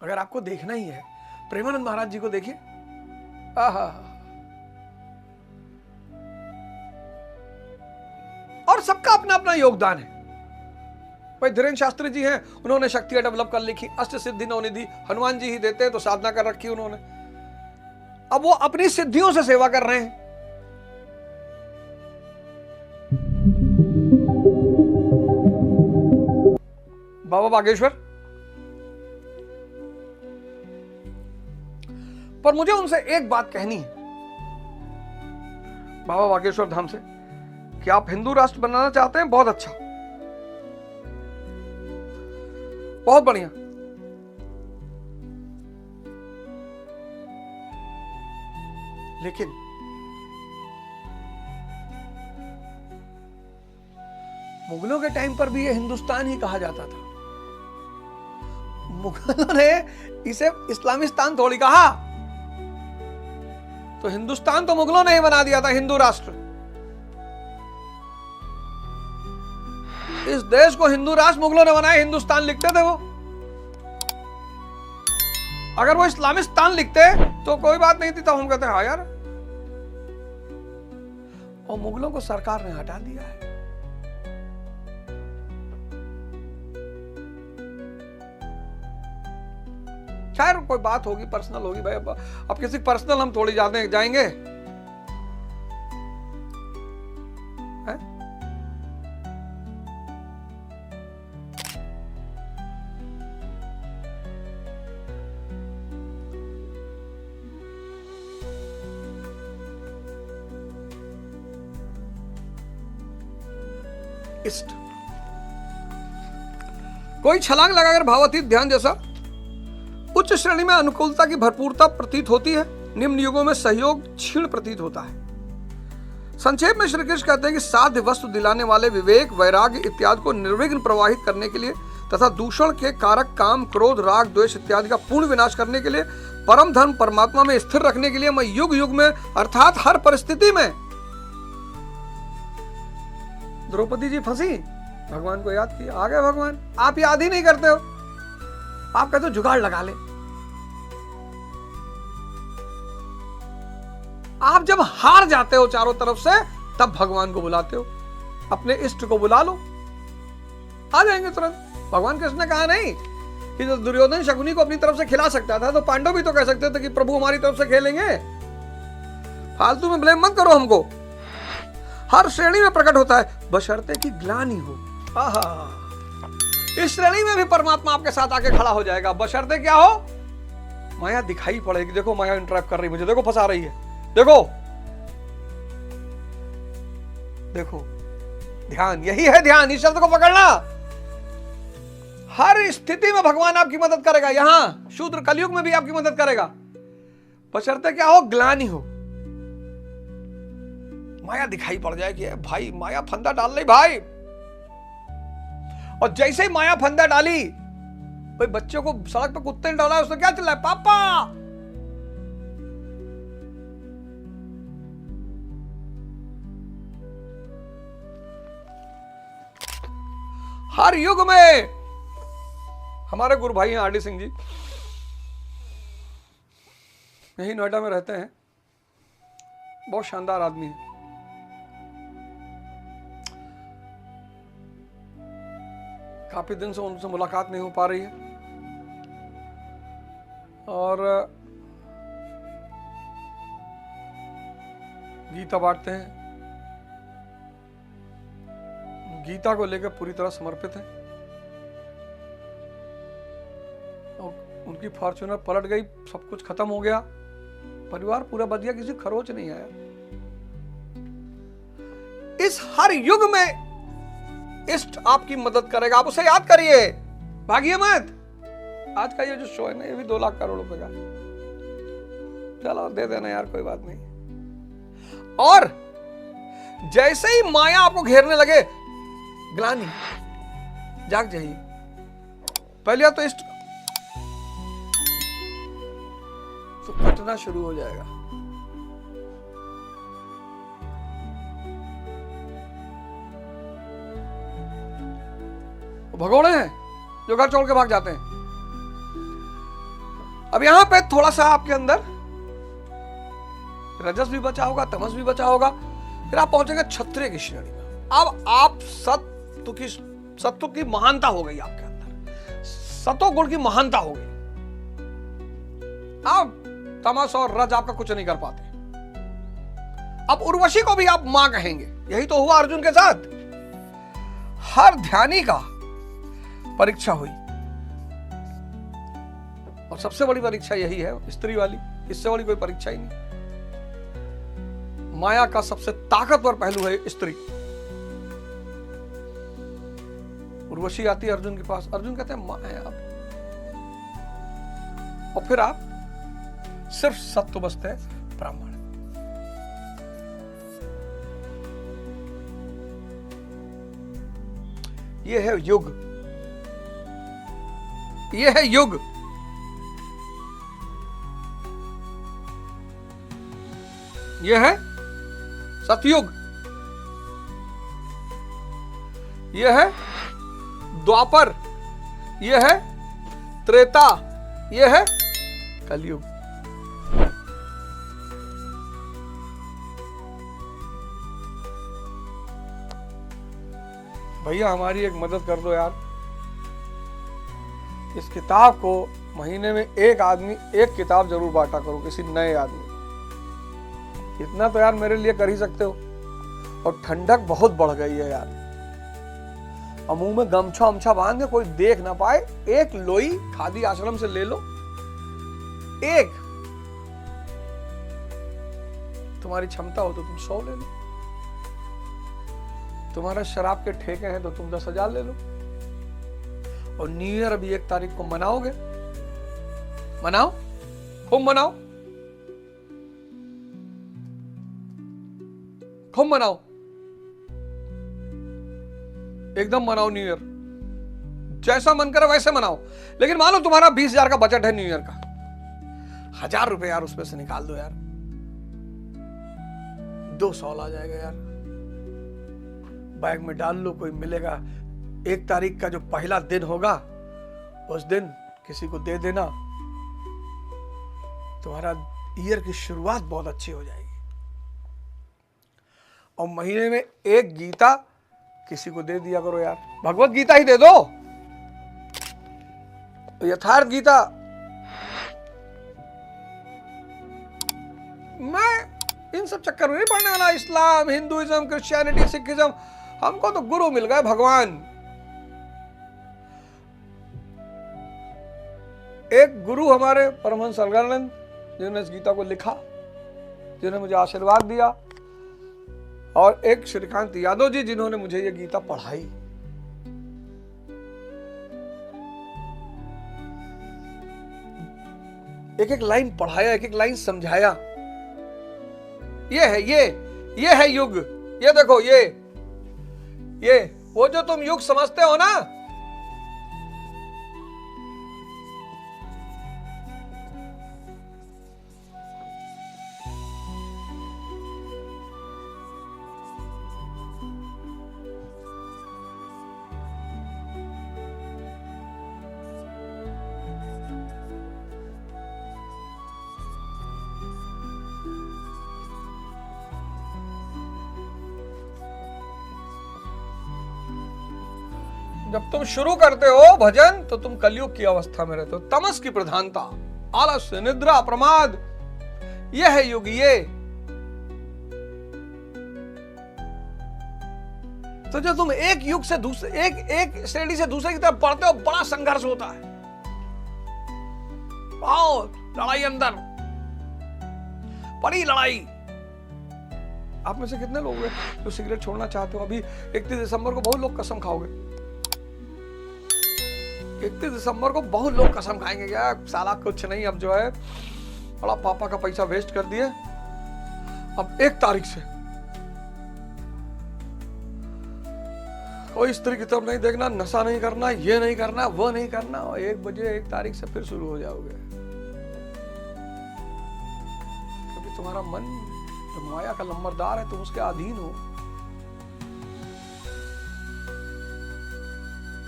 अगर आपको देखना ही है, प्रेमानंद महाराज जी को देखिए, आहा, और सबका अपना अपना योगदान है। भाई धीरेन्द्र शास्त्री जी हैं, उन्होंने शक्तियां डेवलप कर लिखी, अष्ट सिद्धि नवनिधि हनुमान जी ही देते हैं, तो साधना कर रखी उन्होंने। अब वो अपनी सिद्धियों से सेवा कर रहे हैं। बाबा बागेश्वर, पर मुझे उनसे एक बात कहनी है बाबा बागेश्वर धाम से, कि आप हिंदू राष्ट्र बनाना चाहते हैं, बहुत अच्छा, बहुत बढ़िया, लेकिन मुगलों के टाइम पर भी ये हिंदुस्तान ही कहा जाता था। मुगलों ने इसे इस्लामिस्तान थोड़ी कहा, तो हिंदुस्तान तो मुगलों ने ही बना दिया था, हिंदू राष्ट्र। इस देश को हिंदू राष्ट्र मुगलों ने बनाया, हिंदुस्तान लिखते थे वो। अगर वो इस्लामिस्तान लिखते तो कोई बात नहीं थी, तब हम कहते हाँ यार। और मुगलों को सरकार ने हटा दिया है। खैर कोई बात होगी, पर्सनल होगी भाई, अब किसी पर्सनल हम थोड़ी जाएंगे। इष्ट कोई छलांग लगाकर भावातीत ध्यान जैसा उच्च श्रेणी में अनुकूलता की भरपूरता प्रतीत होती है, निम्न युगों में सहयोग क्षीण प्रतीत होता है। संक्षेप में श्री कृष्ण कहते हैं कि साध्य वस्तु दिलाने वाले विवेक, वैराग्य इत्यादि को निर्विघ्न प्रवाहित करने के लिए तथा दूषण के कारक काम, क्रोध, राग, द्वेष इत्यादि का पूर्ण विनाश करने के लिए, परम धर्म परमात्मा में स्थिर रखने के लिए मैं युग युग में अर्थात हर परिस्थिति में। द्रौपदी जी फंसी, भगवान को याद किया, आ गए भगवान। आप याद ही नहीं करते हो, आप कहते हो जुगाड़ लगा ले। आप जब हार जाते हो चारों तरफ से, तब भगवान को बुलाते हो, अपने इष्ट को बुला लो, आ जाएंगे तुरंत। भगवान कृष्ण ने कहा नहीं कि जो दुर्योधन शकुनी को अपनी तरफ से खिला सकता था, तो पांडव भी तो कह सकते थे कि प्रभु हमारी तरफ से खेलेंगे। फालतू में ब्लेम मत करो हमको। हर श्रेणी में प्रकट होता है, बशर्ते कि ग्लानि हो। इस श्रेणी में भी परमात्मा आपके साथ आके खड़ा हो जाएगा, बशर्ते क्या हो, माया दिखाई पड़ेगी। देखो माया इंटरप्ट कर रही मुझे, देखो फंसा रही है, देखो देखो। ध्यान, यही है ध्यान, इस शब्द को पकड़ना। हर स्थिति में भगवान आपकी मदद करेगा, यहां शूद्र कलयुग में भी आपकी मदद करेगा, बशर्ते क्या हो, ग्लानि हो। माया दिखाई पड़ जाएगी, भाई माया फंदा डाल रही भाई। और जैसे ही माया फंदा डाली, भाई बच्चों को सड़क पर कुत्ते ने डाला, उसने क्या चिल्लाया, पापा। हर युग में हमारे गुरु भाई हैं आर डी सिंह जी, यही नोएडा में रहते हैं, बहुत शानदार आदमी है। काफी दिन से उनसे मुलाकात नहीं हो पा रही है, और गीता बांटते हैं, गीता को लेकर पूरी तरह समर्पित हैं। और उनकी फॉर्च्यूनर पलट गई, सब कुछ खत्म हो गया, परिवार पूरा बच गया, किसी खरोच नहीं आया। इस हर युग में इष्ट आपकी मदद करेगा, आप उसे याद करिए, भागिए मत। आज का ये जो शो है ना, ये भी 2 लाख करोड़ रुपए का, चलो दे देना यार, कोई बात नहीं। और जैसे ही माया आपको घेरने लगे, ग्लानि, जाग जाइए। पहले तो इष्ट तो कटना शुरू हो जाएगा। भगोड़े हैं जो घर छोड़ के भाग जाते हैं। अब यहां पे थोड़ा सा आपके अंदर रजस भी बचा होगा, तमस भी बचा होगा, फिर आप पहुंचेंगे क्षत्रिय की श्रेणी में। अब आप सत्व की महानता हो गई आपके अंदर, सतोगुण की महानता हो गई। अब तमस और रज आपका कुछ नहीं कर पाते। अब उर्वशी को भी आप मां कहेंगे। यही तो हुआ अर्जुन के साथ। हर ध्यानी का परीक्षा हुई, और सबसे बड़ी परीक्षा यही है, स्त्री वाली। इससे बड़ी कोई परीक्षा ही नहीं। माया का सबसे ताकतवर पहलू है स्त्री। उर्वशी आती है अर्जुन के पास, अर्जुन कहते हैं मां है आप, और फिर आप सिर्फ सत्व बसते हैं, ब्राह्मण। ये है युग, ये है युग। ये है सतयुग, ये है द्वापर, ये है त्रेता, ये है कलयुग। भैया हमारी एक मदद कर दो यार, इस किताब को महीने में एक आदमी एक किताब जरूर बांटा करो, किसी नए आदमी। इतना तो यार मेरे लिए कर ही सकते हो। और ठंडक बहुत बढ़ गई है यार, और मुंह में गमछा अमछा बांध के कोई देख ना पाए, एक लोई खादी आश्रम से ले लो। एक तुम्हारी क्षमता हो तो तुम 100 ले लो, तुम्हारा शराब के ठेके हैं तो तुम 10,000 ले लो। और न्यू ईयर अभी 1 तारीख को मनाओगे, मनाओ, खूब मनाओ, खूब मनाओ, एकदम मनाओ न्यू ईयर, जैसा मन करे वैसे मनाओ। लेकिन मान लो तुम्हारा 20,000 का बजट है न्यू ईयर का, 1,000 रुपए यार उसमें से निकाल दो यार, 200 आ जाएगा यार, बैग में डाल लो, कोई मिलेगा। 1 तारीख का जो पहला दिन होगा उस दिन किसी को दे देना, तुम्हारा ईयर की शुरुआत बहुत अच्छी हो जाएगी। और महीने में एक गीता किसी को दे दिया करो यार, भगवत गीता ही दे दो, यथार्थ गीता। मैं इन सब चक्कर में नहीं पढ़ने वाला। इस्लाम, हिंदुइज्म, क्रिश्चियनिटी, सिखिज्म, हमको तो गुरु मिल गए, भगवान। एक गुरु हमारे परमहंस अलगानंद, जिन्होंने इस गीता को लिखा, जिन्होंने मुझे आशीर्वाद दिया, और एक श्रीकांत यादव जी, जिन्होंने मुझे ये गीता पढ़ाई। एक एक लाइन पढ़ाया, एक एक लाइन समझाया। ये है युग। ये देखो, ये वो जो तुम युग समझते हो ना, जब तुम शुरू करते हो भजन तो तुम कलयुग की अवस्था में रहते हो। तमस की प्रधानता, आलस्य, निद्रा, प्रमाद, यह है युग। ये तो जब तुम एक युग से दूसरे, एक श्रेणी से दूसरे की तरफ बढ़ते हो, बड़ा संघर्ष होता है, बहुत लड़ाई, अंदर बड़ी लड़ाई। आप में से कितने लोग हैं जो सिगरेट छोड़ना चाहते हो? अभी 31 दिसंबर को बहुत लोग कसम खाओगे। 31 दिसंबर को बहुत लोग कसम खाएंगे, क्या साला कुछ नहीं, अब जो है बड़ा पापा का पैसा वेस्ट कर दिए, अब 1 तारीख से कोई स्त्री की तरफ नहीं देखना, नशा नहीं करना, ये नहीं करना, वो नहीं करना, और 1 बजे 1 तारीख से फिर शुरू हो जाओगे। क्योंकि तुम्हारा मन जो माया का लंबरदार है, तुम उसके अधीन हो।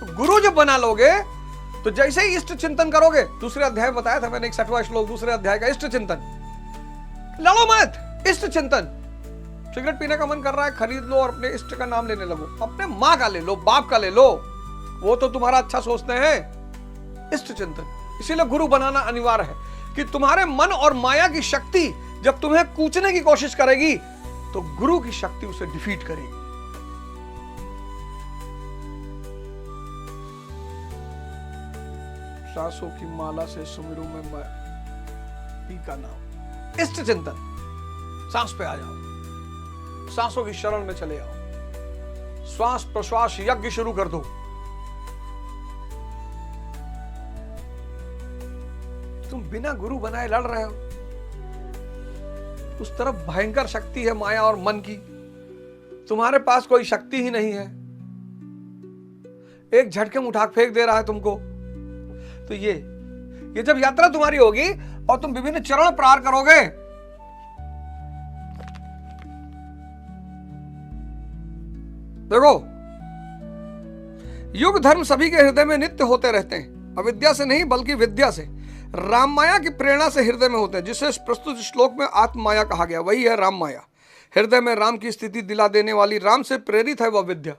तो गुरु जब बना लोगे तो जैसे ही इष्ट चिंतन करोगे, दूसरे अध्याय में बताया था मैंने 61वां श्लोक दूसरे अध्याय का, इष्ट चिंतन, लड़ो मत, इष्ट चिंतन। सिगरेट पीने का मन कर रहा है, खरीद लो और अपने इष्ट का नाम लेने लगो। अपने माँ का ले लो, बाप का ले लो, वो तो तुम्हारा अच्छा सोचते हैं। इष्ट चिंतन। इसीलिए गुरु बनाना अनिवार्य है कि तुम्हारे मन और माया की शक्ति जब तुम्हें कूचने की कोशिश करेगी तो गुरु की शक्ति उसे डिफीट करेगी। सांसों की माला से सुमिरू में मैं पी का नाम। इष्ट चिंतन। सांस पे आ जाओ, सांसों की शरण में चले आओ, श्वास प्रश्वास यज्ञ शुरू कर दो। तुम बिना गुरु बनाए लड़ रहे हो। उस तरफ भयंकर शक्ति है माया और मन की, तुम्हारे पास कोई शक्ति ही नहीं है। एक झटके में उठा फेंक दे रहा है तुमको। तो ये जब यात्रा तुम्हारी होगी और तुम विभिन्न चरण पार करोगे, देखो युग धर्म सभी के हृदय में नित्य होते रहते हैं, अविद्या से नहीं बल्कि विद्या से, राम माया की प्रेरणा से हृदय में होते हैं, जिसे प्रस्तुत श्लोक में आत्म माया कहा गया, वही है राम माया। हृदय में राम की स्थिति दिला देने वाली, राम से प्रेरित है वह विद्या।